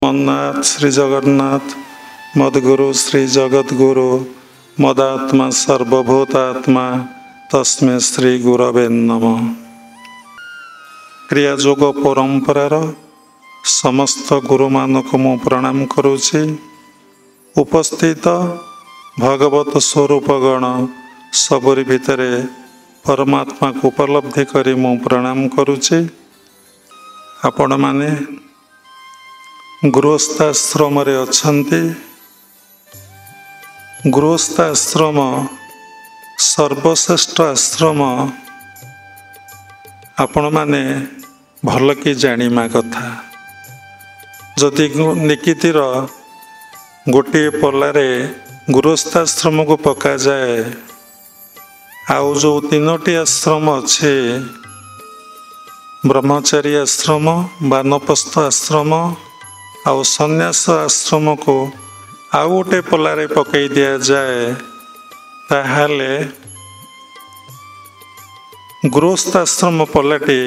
मन्नाथ श्री जगन्नाथ मद्गुरु श्री जगद्गुरु मदात्मा सर्वभूतात्मा तस्मै श्री गुरवे नमः। क्रियायोग परंपरार समस्त गुरु मानक मु प्रणाम करुछि। उपस्थित भगवत स्वरूप गण सबरी भितरे परमात्मा को उपलब्धि करी मु प्रणाम करुछि। आपण माने गृहस्थाश्रम रे अछंती। गृहस्थाश्रम सर्वश्रेष्ठ आश्रम आपण माने भल कि जानिमा कथा। जदि निकितिर गोटे पल्लारे गृहस्थाश्रम को पका जाए आउ जो तीनोटी आश्रम अच्छे ब्रह्मचारी आश्रम वानप्रस्थ आश्रम आउ संन्यास आश्रम को आउ गोटे पल्लारे पकई दिया जाए ताहाले गृहस्थाश्रम पल्लाटी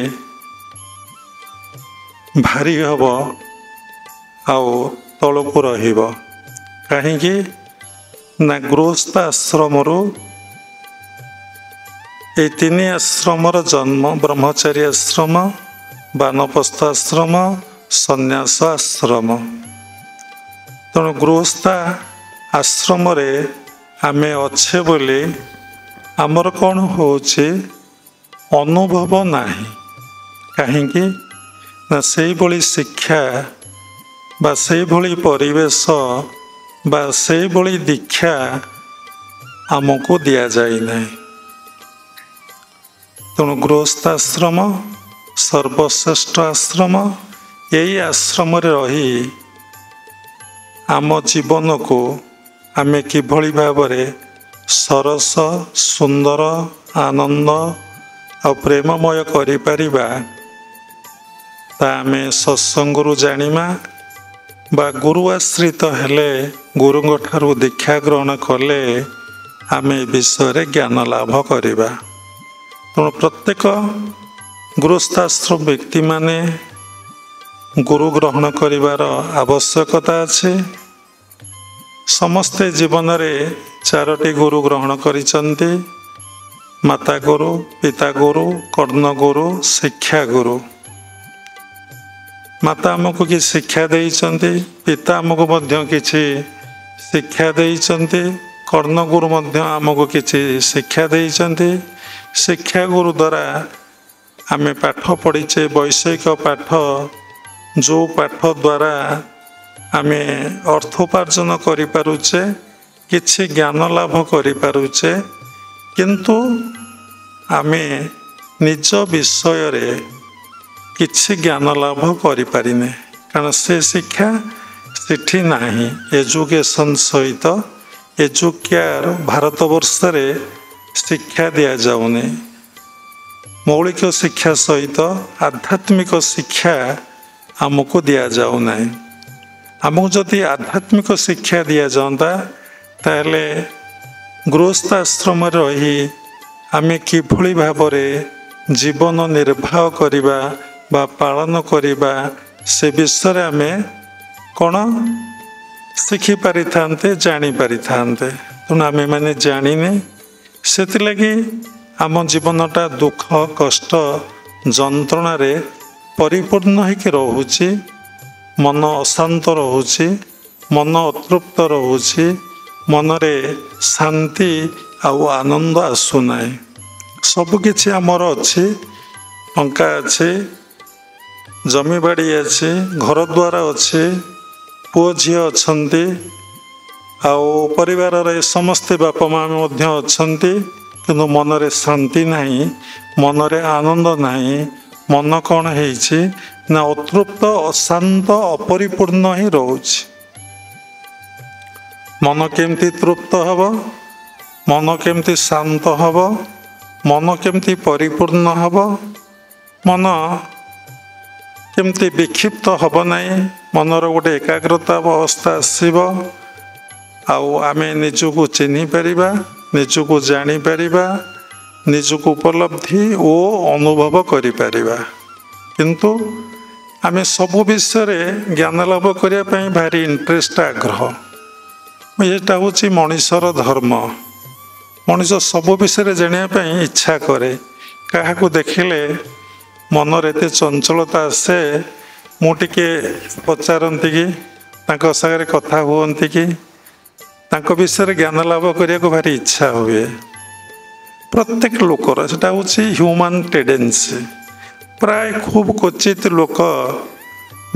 भारी हब आउ तलकू रहिब। काहींकि ना गृहस्थाश्रम ये तीन आश्रमर जन्म ब्रह्मचारी आश्रम वानप्रस्थ आश्रम संन्यास आश्रम। तेणु गृहस्थ आश्रम रे आमे अच्छे बोली आमर कौन होचे अनुभव नाही। काहींकि ना से भली शिक्षा बा से भली परिवेश बा से भली दीक्षा आमको दिया जाए नहीं। तेणु गृहस्थाश्रम सर्वश्रेष्ठ आश्रम। यही आश्रम रे रही आम जीवन को आमे किभली भावरे सरस सुंदर आनंद और प्रेममय करि परिबा ता आमे सत्संगरु जानिमा बा गुरु आश्रित हेले गुरुंग ठारू दीक्षा ग्रहण कले आमे विषय ज्ञान लाभ करिबा। तेणु प्रत्येक गृहस्थाश्रम व्यक्ति माने गुरु ग्रहण करिवार आवश्यकता अछि। समस्ते जीवन रे चारोटी गुरु ग्रहण करिसंती। माता गुरु पिता गुरु कर्ण गुरु शिक्षा गुरु। माता आमको कि शिक्षा देइसंती पिता आमको मध्य किछि शिक्षा देइसंती कर्ण गुरु मध्य आमको किछि शिक्षा देइसंती। शिक्षा गुरु द्वारा आमे पाठ पढ़ीचे वैषयिक पाठ जो पाठ द्वारा आमे अर्थोपार्जन करि पारुचे किछि ज्ञान लाभ करि पारुचे। किंतु आमे निज विषय रे किछि ज्ञान लाभ करि पारिने कारण से शिक्षा सेठी नाही। एजुकेशन सहित एजुकेयर भारत वर्ष रे शिक्षा दिया जाउने। मौलिक शिक्षा सहित आध्यात्मिक शिक्षा आमको दिया जाऊ नहीं। आमको जदि आध्यात्मिक शिक्षा दिया जाता ताले गृहस्थाश्रम रही आमे किभली भावरे जीवन निर्वाह करिबा बा पालन करिबा से विषय आमे कौन शिखि पारि थांते जानी पारि थांते। तेणु आमे माने जानिने सेति लगी आम जीवनटा दुख कष्ट जंत्रणा रे परिपूर्ण होकर रहुछि। मन अशांत रहुछि मन अतृप्त रहुछि मन रे शांति आउ आनंद आसुना। सबकिछि आमर अछि टंका अछि जमी बाड़ी अछि घर द्वार अछि पुओ झियो अछंती आउ परिवार रे समस्ते बापा माँ मध्य अछंती किंतु मन रे शांति नहीं मन रे आनंद नहीं। मन कौन है ना अतृप्त अशांत अपरिपूर्ण ही रोचे। मन केमती तृप्त हब मन केमती शांत हब मन केमती परिपूर्ण हब मन केमती विक्षिप्त हब नहीं। मनर गोटे एकाग्रता अवस्था आसब आउ आमे निजको चिन्ह पारिबा निजको जानी पारिबा निजको उपलब्धि ओ अनुभव करि पारिबा। किंतु आमे सबु विषय ज्ञान लाभ करने भारी इंटरेस्ट आग्रह यहाँ हूँ मनीषर धर्म। मनीष सबु विषय जानापी इच्छा करे क्या देखिले मनर एत चंचलता आसे मुझे पचारती कि सागर कथा हुअन्ति कि विषय ज्ञान लाभ करने को भारी इच्छा हुए। प्रत्येक लोकर सेटा हूँ ह्यूमन टेंडेंसी। प्राय खूब क्वचित लोक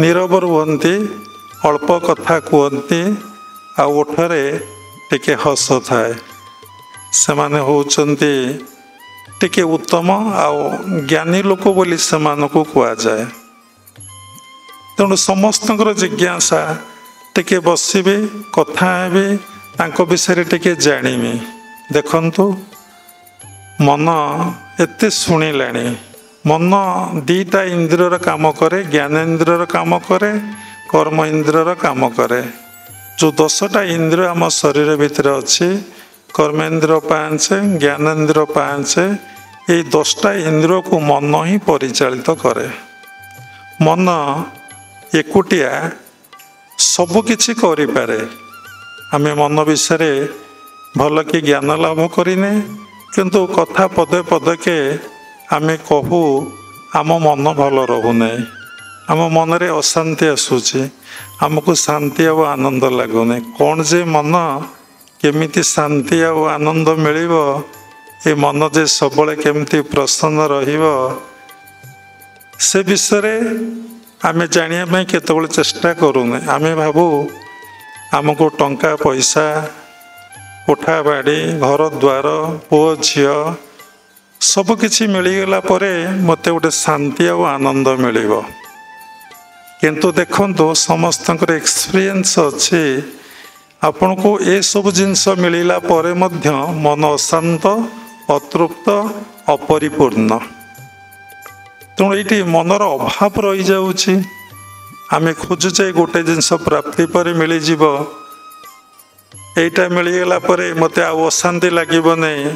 नीरव रुहंती अल्प कथा कहती ओठरे टिके हस थाए से माने होउचंती टिके उत्तम आउ ज्ञानी लोक बोली से मानकु कुआ जाए। तेणु समस्त जिज्ञासा टिके बसबी कथा हेबी तांको विषय टिके जानिमी। देखंतु मन एते शुणिलाणी मन दीटा इंद्रियर काम करे ज्ञानेन्द्रियर काम करे कर्म इंद्रियर काम करे। जो 10टा इंद्रिय आम शरीर भितर अच्छी कर्मेन्द्र 5 ज्ञानेन्द्र 5 ये 10टा इंद्रिय को मन ही परिचालित करे। मन एकुटिया सबकिछि करिपारे। आमे मन विषय भल कि ज्ञान लाभ करिने किंतु कथा पदे पदे के आमे कहू आम मन भल रहुने आम मन रे अशांति आसूची आमको शांति और आनंद लगुनि कौन जे मन केमिति शांति और आनंद मिलिबो ए मन जे सबले केमिति प्रसन्न रहिबो से विषय आमे जानिया पई केतबेले चेष्टा करूने। आमे भाबू आमको टंका पैसा कोठा बाड़ी घर द्वार पुओ झियो सबकिछि मिलिगला परे मते गोटे शांति और आनंद मिलिबो। किंतु देखंतु समस्तंकर एक्सपीरियंस अच्छे आपण को ए सब जिनस मिलिला परे मध्य मन अशांत अतृप्त अपरिपूर्ण। तेणु ये मनर अभाव रही जाऊँगी। आम खोजुचे गोटे जिनस प्राप्ति पर मिल जीव एटा मिलगला मत अशांति लगे नहीं।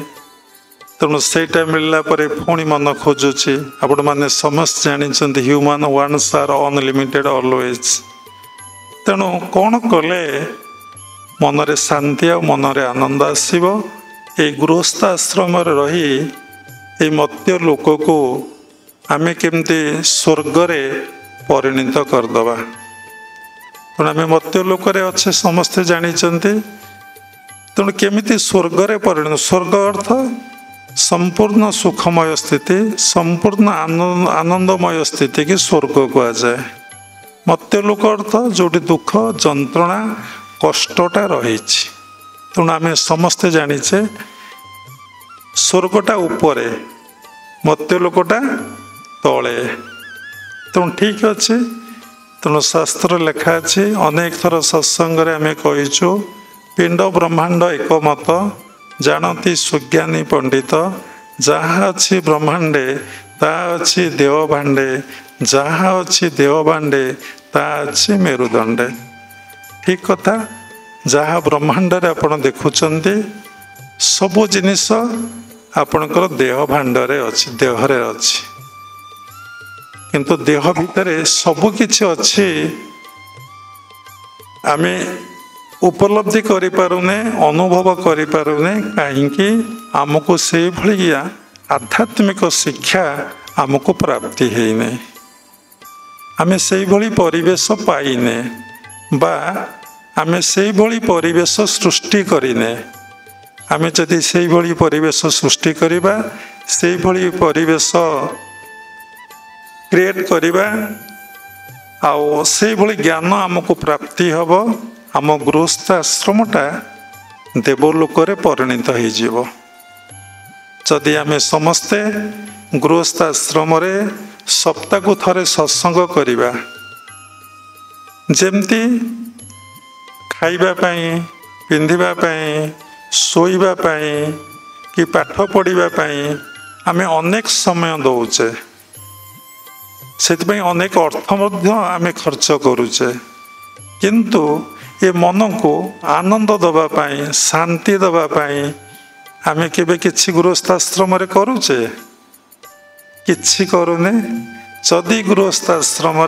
तेणु सेटा मिलला परे पुणी मन खोजुची। आपण माने समस्त जानी human ones are unlimited always. तेणु कौन कले मनरे शांति और मनरे आनंद आसब। ये गृहस्थ आश्रम रही ये मत्य लोक को आमे केमती स्वर्ग रे परिणत करदबा। तेणु आम मत्य लोकरे अच्छे समस्ते जानिचंती। तेणु केमिति स्वर्ग रे परिणत स्वर्ग अर्थ संपूर्ण सुखमय स्थिति संपूर्ण आनंदमय स्थिति की स्वर्ग कह जाए। मत्य लोक अर्थ जोटी दुख जंत्रणा कष्टटा रही। तेणु आम समस्ते जानीचे स्वर्गटा उपरे मत्य लोकटा तले। तेणु ठीक अच्छे। तेणु शास्त्र लेखा अच्छे अनेक थर सत्संग आम कहीचु पिंड ब्रह्मांड एकमत जानती सुज्ञानी पंडित जहाँ अच्छी ब्रह्मांडे ता अच्छी देवभांडे जहाँ अच्छी देवभांडे ता अच्छी मेरुदंडे। ठीक कथा। जहाँ ब्रह्मांडरे आपण देखुचंती सबु जिनिस आपणकर देह भांडरे अच्छी देहरे अच्छी किंतु देह भितरे सबु किछि अच्छी आमे उपलब्धि करि पारुने अनुभव करि पारुने कहीं आमको से भलिया आध्यात्मिक शिक्षा आमको प्राप्ति हेने आमे से भली परिवेश पाइने बा आमे से भली परिवेश सृष्टि करिने। आमे जदि से भली परिवेश सृष्टि करिबा से भली परिवेश क्रिएट करिबा आउ से भली ज्ञान आमको प्राप्ति हबो आम गृहस्थ आश्रमटा देवलोक परिणत हो। जदि आम समस्ते गृहस्थ आश्रम सप्ताह को थरे सत्संग करिबा जेमती खाइबा पाई पिंधिबा पाई शोइबा पाई कि पाठ पढ़िबा पाई आम अनेक समय दौचे से अनेक अर्थ आम खर्च करुचे किंतु ये मन को आनंद दवापाई शांति दवापाई आम के गृहस्थाश्रम करुचे किछि करूने। जदि गृहस्थाश्रम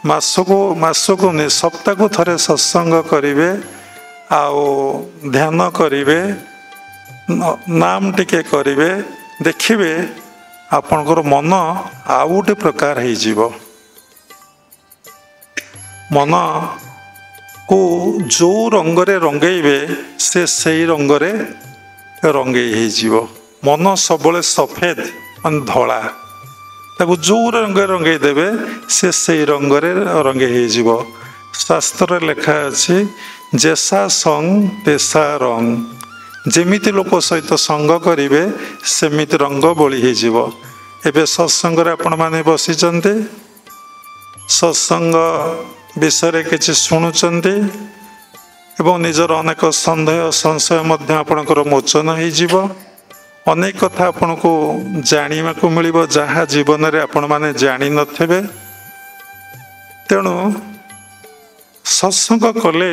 मासको सप्ताह को थरे सत्संग करेंगे आओ ध्यान करेंगे नाम टिके करेंगे देखिए आपणकर मन आउ गोटे प्रकार हो मन को जो रंगरे रंगेबे से रंगरे रंगे हो मन सब सफेद मान धला ताको जो रंग रंगे देवे से रंगरे रंगे हो शास्त्र लेखा अच्छी जैसा संग तेसा रंग जेमिति लोक सहित संग करेंगे सेमिति रंग बोली हो सत्संग आपण मैंने बसी सत्संग विषय किसी शुणुंट एवं निजर अनेक सन्देह संशय आपणकर मोचन हो अनेक कथा आपन को जाना को मिल जहाँ जीवन में आपण मैंने जानी नथिबे तेणु सत्संग कले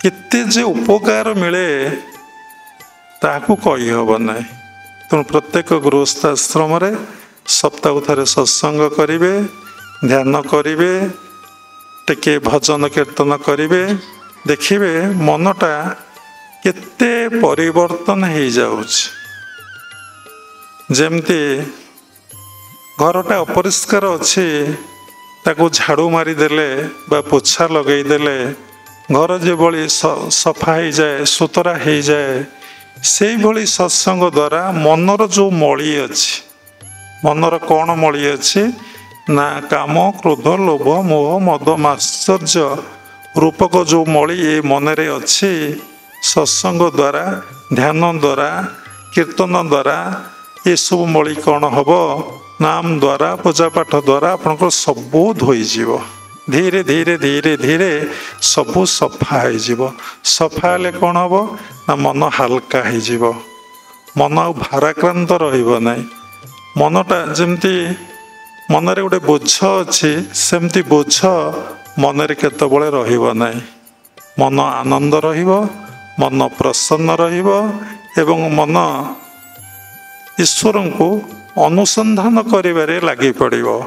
केते जे उपकार मिले ताकू कही हब ना तेणु प्रत्येक गृहस्थाश्रम सप्ताह थे सत्संग करेंगे ध्यान करेंगे टिके भजन कीर्तन करेंगे देखिए मनटा केते परिवर्तन हो जामती घरटा अपरिष्कार अच्छी ताको झाड़ू मारिदेले बा पोछा लगेदेले घर जो बड़ी सफा हो जाए सुतरा हो जाए से भली सत्संग द्वारा मनर जो मली अच्छी मनर कौन मली अच्छी ना काम क्रोध लोभ मोह मद मात्सर्य रूपक जो मली ये मनरे अच्छी सत्संग द्वारा ध्यान द्वारा कीर्तन द्वारा ये सब मली कौन हम नाम द्वारा पूजापाठ द्वारा आपको सबू धोईज धीरे धीरे धीरे धीरे सबू सफा हो सफा हेले कौन हम ना मन हाल्का हो मन आ भाराक्रांत रही मनटा जमती मनरे गोटे बोझ अच्छी सेमती बोझ मनरे केतबेले रहिबो नाही मन आनंद रहिबो मन प्रसन्न रहिबो एवं मन ईश्वर को अनुसंधान करिबारे लागि पड़िबो।